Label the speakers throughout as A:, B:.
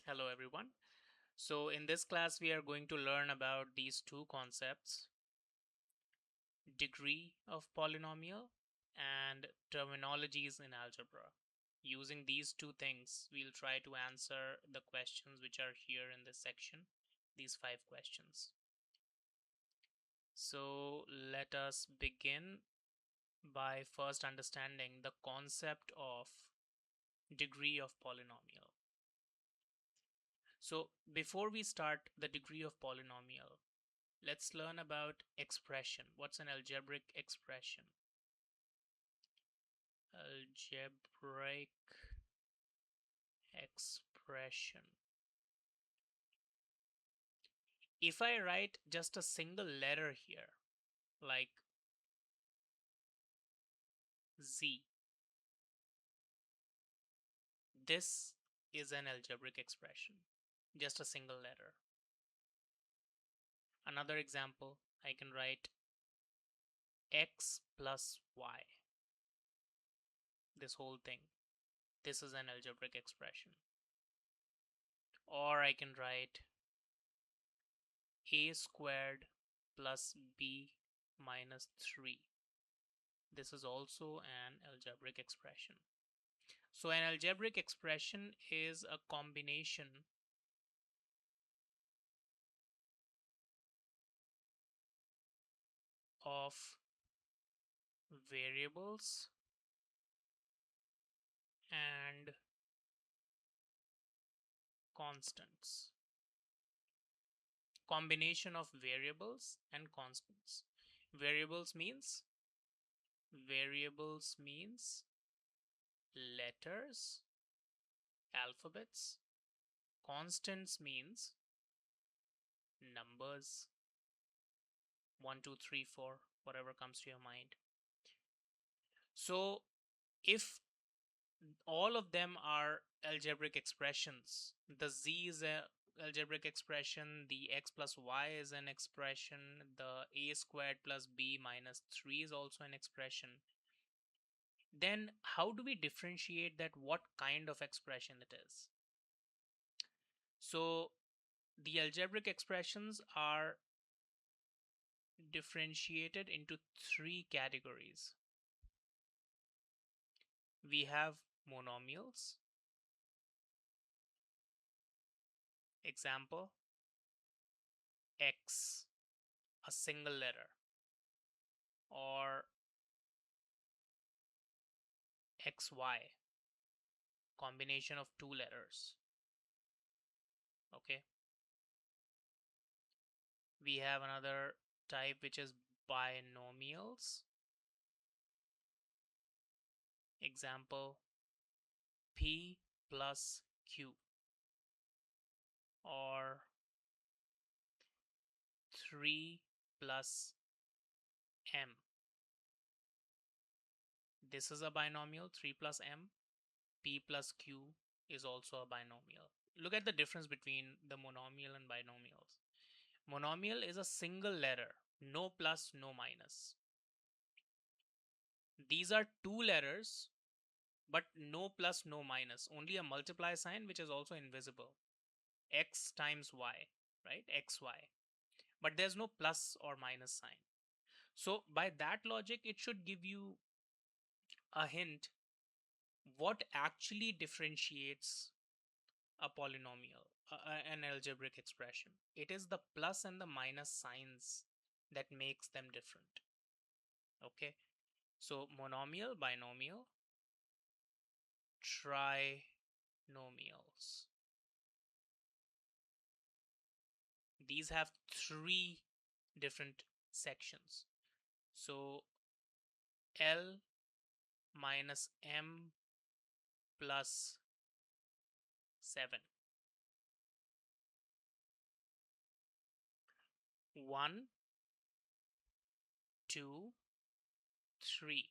A: Hello everyone. So in this class we are going to learn about these two concepts, degree of polynomial and terminologies in algebra. Using these two things, we'll try to answer the questions which are here in this section, these 5 questions. So let us begin by first understanding the concept of degree of polynomial. So before we start the degree of polynomial, let's learn about expression. What's an algebraic expression? Algebraic expression. If I write just a single letter here, like Z, this is an algebraic expression. Just a single letter. Another example, I can write x plus y. This whole thing. This is an algebraic expression. Or I can write a squared plus b minus 3. This is also an algebraic expression. So an algebraic expression is a combination of variables and constants. Combination of variables and constants. Variables means letters, alphabets. Constants means numbers, 1, 2, 3, 4, whatever comes to your mind. So if all of them are algebraic expressions, the z is a algebraic expression, the x plus y is an expression, the a squared plus b minus 3 is also an expression, then how do we differentiate that what kind of expression it is? So the algebraic expressions are differentiated into 3 categories. We have monomials. Example, x, a single letter, or xy, combination of 2 letters. Okay. We have another type which is binomials. Example, p plus q, or 3 plus m. This is a binomial, 3 plus m. P plus q is also a binomial. Look at the difference between the monomial and binomials. Monomial is a single letter, no plus, no minus. These are 2 letters, but no plus, no minus, only a multiply sign which is also invisible. X times y, right? xy. But there's no plus or minus sign. So by that logic, it should give you a hint what actually differentiates a polynomial, an algebraic expression. It is the plus and the minus signs that makes them different. Okay, so monomial, binomial, trinomials. These have 3 different sections. So L minus M plus 7. 1, 2, 3.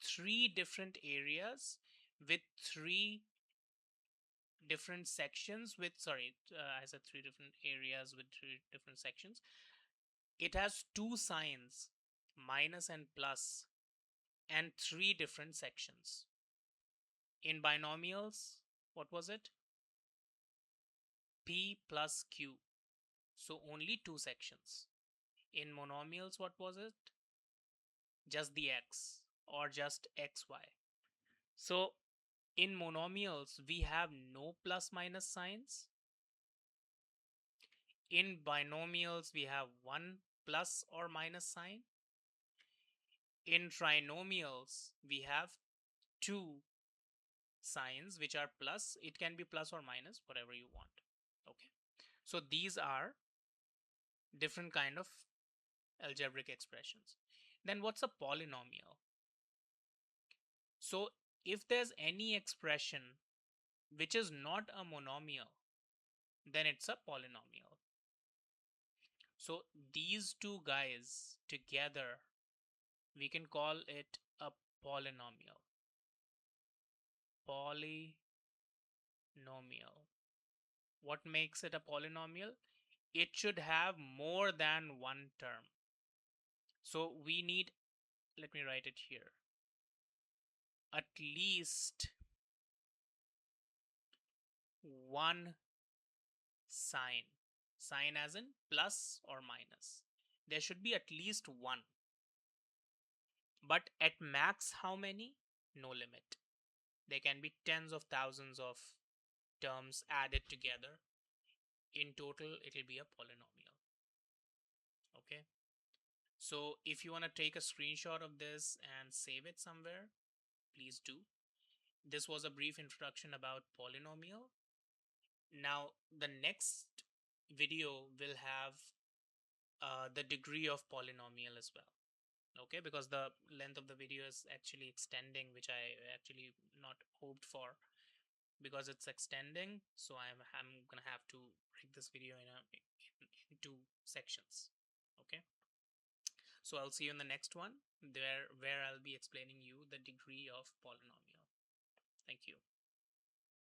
A: 3 different areas with 3 different sections with, I said 3 different areas with 3 different sections. It has 2 signs, minus and plus, and 3 different sections. In binomials, what was it? P plus Q. So only two sections. In monomials, what was it? Just the x or just xy. So in monomials, we have no plus minus signs. In binomials, we have one plus or minus sign. In trinomials, we have two signs which are plus. It can be plus or minus, whatever you want. Okay. So these are different kind of algebraic expressions. Then what's a polynomial? So if there's any expression which is not a monomial, then it's a polynomial. So these two guys together, we can call it a polynomial. Polynomial. What makes it a polynomial? It should have more than one term. So we need, let me write it here, at least one sign. Sign as in plus or minus. There should be at least one. But at max, how many? No limit. There can be tens of thousands of terms added together. In total, it'll be a polynomial. Okay. So if you want to take a screenshot of this and save it somewhere, please do. This was a brief introduction about polynomial. Now, the next video will have the degree of polynomial as well. Okay, because the length of the video is actually extending, which I actually not hoped for, because it's extending. So I'm gonna have to break this video in two sections. Okay, so I'll see you in the next one, where I'll be explaining you the degree of polynomial. Thank you.